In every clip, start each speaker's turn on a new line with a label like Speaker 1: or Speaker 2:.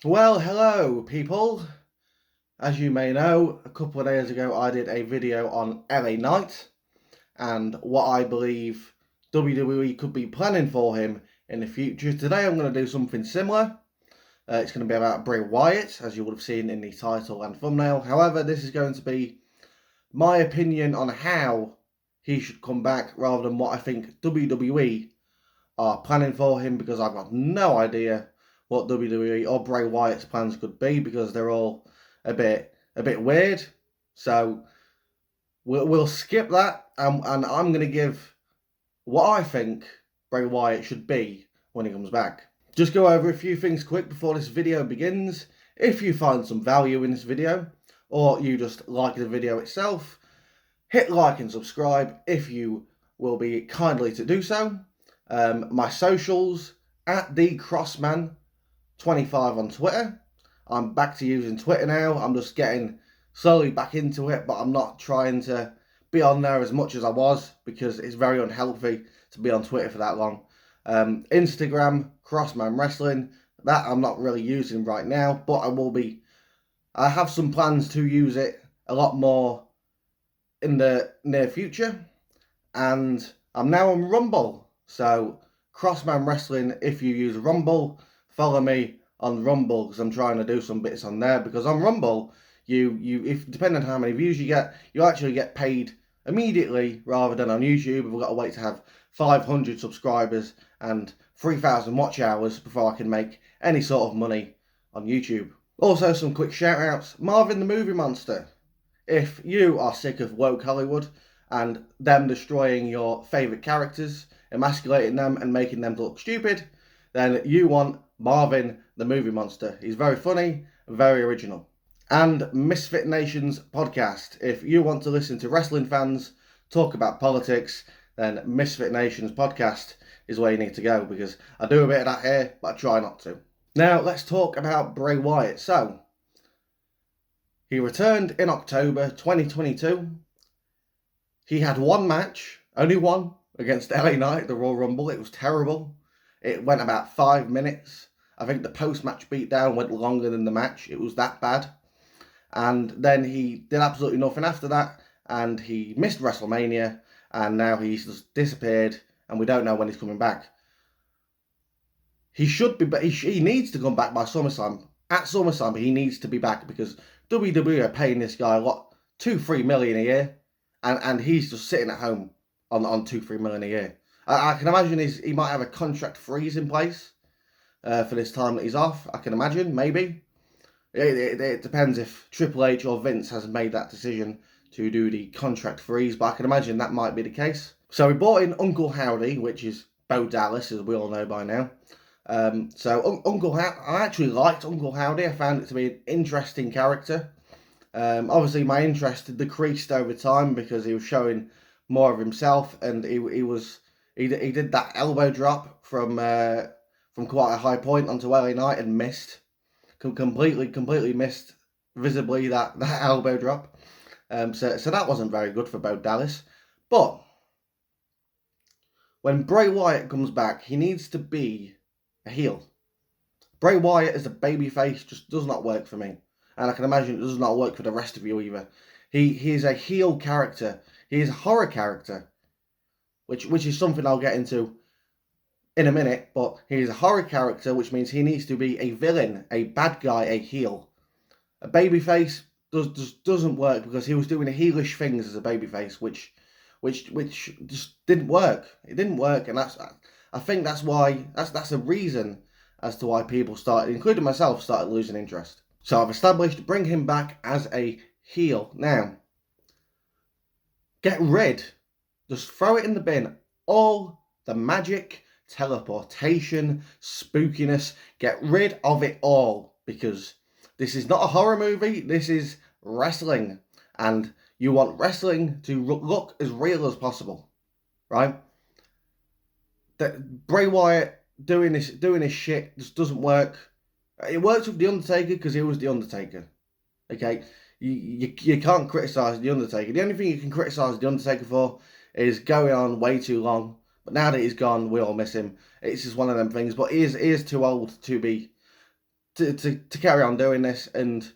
Speaker 1: Well, hello people. As you may know, a couple of days ago I did a video on LA Knight and what I believe WWE could be planning for him in the future. Today I'm going to do something similar. It's going to be about Bray Wyatt, as you would have seen in the title and thumbnail. However, this is going to be my opinion on how he should come back rather than what I think WWE are planning for him, because I've got no idea what WWE or Bray Wyatt's plans could be, because they're all a bit weird. So we'll skip that, and I'm going to give what I think Bray Wyatt should be when he comes back. Just go over a few things quick before this video begins. If you find some value in this video, or you just like the video itself, hit like and subscribe if you will be kindly to do so. My socials, at TheCrossman25 on Twitter. I'm back to using Twitter now. I'm just getting slowly back into it, but I'm not trying to be on there as much as I was, because it's very unhealthy to be on Twitter for that long. Instagram, Crossman Wrestling, that I'm not really using right now, but I have some plans to use it a lot more in the near future. And I'm now on Rumble. So, Crossman Wrestling, if you use Rumble, follow me on Rumble, because I'm trying to do some bits on there. Because on Rumble, if depending on how many views you get, you actually get paid immediately, rather than on YouTube. We've got to wait to have 500 subscribers and 3,000 watch hours before I can make any sort of money on YouTube. Also, some quick shout outs. Marvin the Movie Monster. If you are sick of woke Hollywood and them destroying your favourite characters, emasculating them and making them look stupid, then you want Marvin the Movie Monster. He's very funny, very original. And Misfit Nations podcast. If you want to listen to wrestling fans talk about politics, then Misfit Nations podcast is where you need to go, because I do a bit of that here, but I try not to. Now, let's talk about Bray Wyatt. So, he returned in October 2022. He had one match, only one, against LA Knight at the Royal Rumble. It was terrible. It went about 5 minutes. I think the post-match beatdown went longer than the match. It was that bad. And then he did absolutely nothing after that, and he missed WrestleMania, and now he's just disappeared, and we don't know when he's coming back. He should be, but he needs to come back by SummerSlam. At SummerSlam, he needs to be back, because WWE are paying this guy, 2-3 million a year, and he's just sitting at home on 2-3 million a year. I can imagine he might have a contract freeze in place for this time that he's off. I can imagine, maybe. It depends if Triple H or Vince has made that decision to do the contract freeze, but I can imagine that might be the case. So we brought in Uncle Howdy, which is Bo Dallas, as we all know by now. I actually liked Uncle Howdy. I found it to be an interesting character. Obviously, my interest decreased over time because he was showing more of himself, and he did that elbow drop from quite a high point onto LA Knight and missed. Completely missed visibly that elbow drop. So that wasn't very good for Bo Dallas. But when Bray Wyatt comes back, he needs to be a heel. Bray Wyatt as a babyface just does not work for me. And I can imagine it does not work for the rest of you either. He is a heel character. He is a horror character. Which is something I'll get into in a minute, but he is a horror character, which means he needs to be a villain, a bad guy, a heel. A babyface doesn't work, because he was doing heelish things as a babyface, which just didn't work. It didn't work, and I think that's a reason as to why people started, including myself, started losing interest. So I've established, bring him back as a heel. Now, just throw it in the bin, all the magic, teleportation, spookiness, get rid of it all, because this is not a horror movie, this is wrestling, and you want wrestling to look as real as possible, right? That Bray Wyatt doing this shit just doesn't work. It works with The Undertaker because he was The Undertaker, okay? You can't criticise The Undertaker. The only thing you can criticise The Undertaker for is going on way too long. But now that he's gone, we all miss him. It's just one of them things. But he is too old to be to carry on doing this. And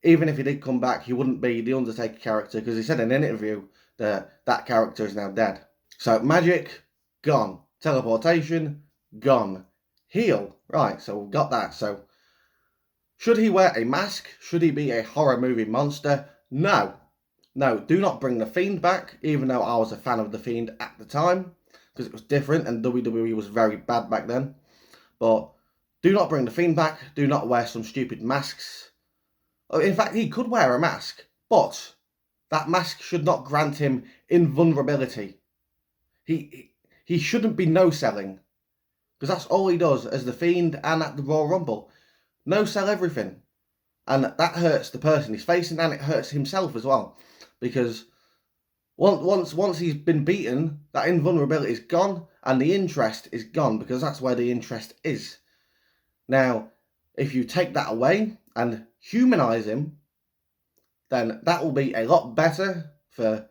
Speaker 1: even if he did come back, he wouldn't be the Undertaker character, because he said in an interview that that character is now dead. So magic, gone. Teleportation, gone. Heel, right, so we've got that. So should he wear a mask? Should he be a horror movie monster? No. No, do not bring The Fiend back, even though I was a fan of The Fiend at the time, because it was different and WWE was very bad back then. But do not bring The Fiend back. Do not wear some stupid masks. In fact, he could wear a mask, but that mask should not grant him invulnerability. He shouldn't be no-selling, because that's all he does as The Fiend and at the Royal Rumble. No-sell everything. And that hurts the person he's facing, and it hurts himself as well. Because once he's been beaten, that invulnerability is gone, and the interest is gone, because that's where the interest is. Now, if you take that away and humanize him, then that will be a lot better for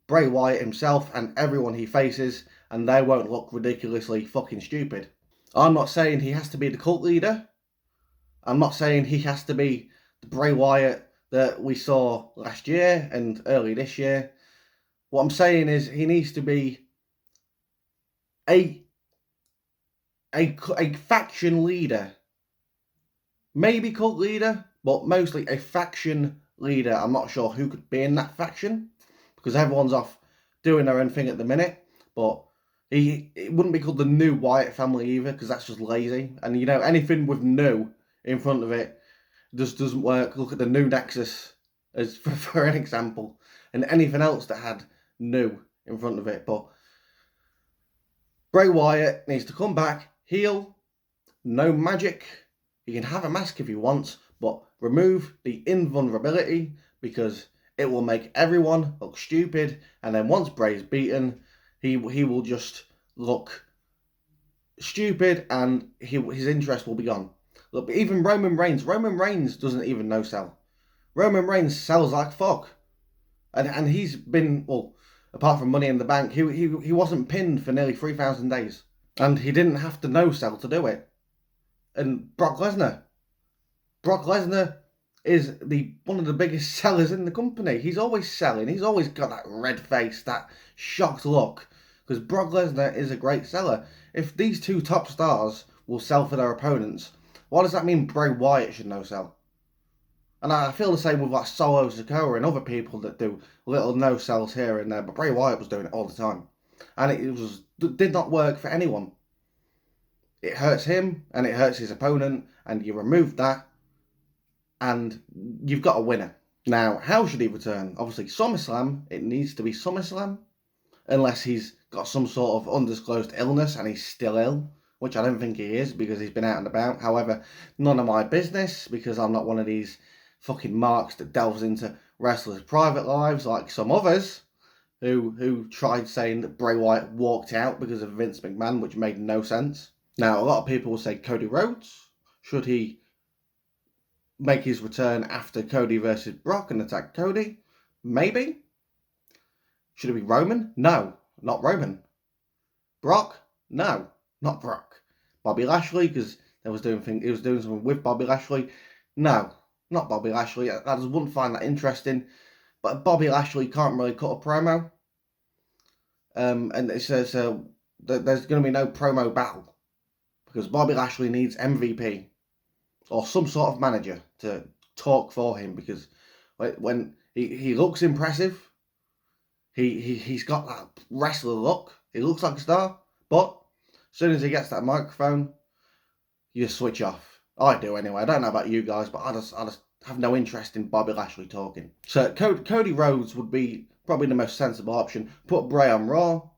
Speaker 1: Bray Wyatt himself and everyone he faces, and they won't look ridiculously fucking stupid. I'm not saying he has to be the cult leader. I'm not saying he has to be the Bray Wyatt that we saw last year and early this year. What I'm saying is he needs to be a faction leader. Maybe cult leader, but mostly a faction leader. I'm not sure who could be in that faction, because everyone's off doing their own thing at the minute. But it wouldn't be called the New Wyatt family either, because that's just lazy. And you know, anything with new in front of it just doesn't work. Look at the New Nexus as for an example, and anything else that had new in front of it. But Bray Wyatt needs to come back, heel, no magic. He can have a mask if he wants, but remove the invulnerability, because it will make everyone look stupid. And then once Bray's beaten, he will just look stupid, and his interest will be gone. Look, even Roman Reigns doesn't even no-sell. Roman Reigns sells like fuck. And he's been, well, apart from Money in the Bank, he wasn't pinned for nearly 3,000 days. And he didn't have to no-sell to do it. And Brock Lesnar is one of the biggest sellers in the company. He's always selling. He's always got that red face, that shocked look. Because Brock Lesnar is a great seller. If these two top stars will sell for their opponents, why does that mean Bray Wyatt should no-sell? And I feel the same with like Solo Sikoa and other people that do little no-sells here and there. But Bray Wyatt was doing it all the time. And it did not work for anyone. It hurts him and it hurts his opponent, and you remove that and you've got a winner. Now, how should he return? Obviously, SummerSlam. It needs to be SummerSlam, unless he's got some sort of undisclosed illness and he's still ill, which I don't think he is, because he's been out and about. However, none of my business, because I'm not one of these fucking marks that delves into wrestlers' private lives like some others who tried saying that Bray Wyatt walked out because of Vince McMahon, which made no sense. Now, a lot of people will say Cody Rhodes. Should he make his return after Cody versus Brock and attack Cody? Maybe. Should it be Roman? No, not Roman. Brock? No, not Brock. Bobby Lashley, because he was doing something with Bobby Lashley. No, not Bobby Lashley. I just wouldn't find that interesting. But Bobby Lashley can't really cut a promo. And it says that there's going to be no promo battle, because Bobby Lashley needs MVP or some sort of manager to talk for him, because when he looks impressive, he's got that wrestler look. He looks like a star, but as soon as he gets that microphone, you just switch off. I do anyway. I don't know about you guys, but I just have no interest in Bobby Lashley talking. So Cody Rhodes would be probably the most sensible option. Put Bray on Raw,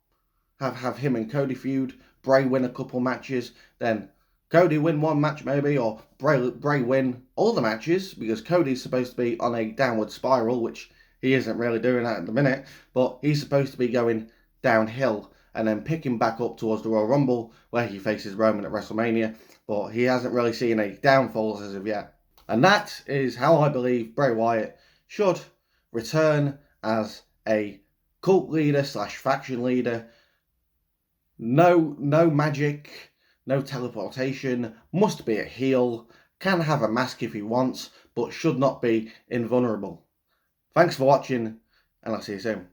Speaker 1: have him and Cody feud. Bray win a couple matches, then Cody win one match maybe, or Bray win all the matches, because Cody's supposed to be on a downward spiral, which he isn't really doing that at the minute, but he's supposed to be going downhill and then picking back up towards the Royal Rumble, where he faces Roman at WrestleMania, but he hasn't really seen any downfalls as of yet. And that is how I believe Bray Wyatt should return as a cult leader / faction leader. No magic, no teleportation, must be a heel, can have a mask if he wants, but should not be invulnerable. Thanks for watching, and I'll see you soon.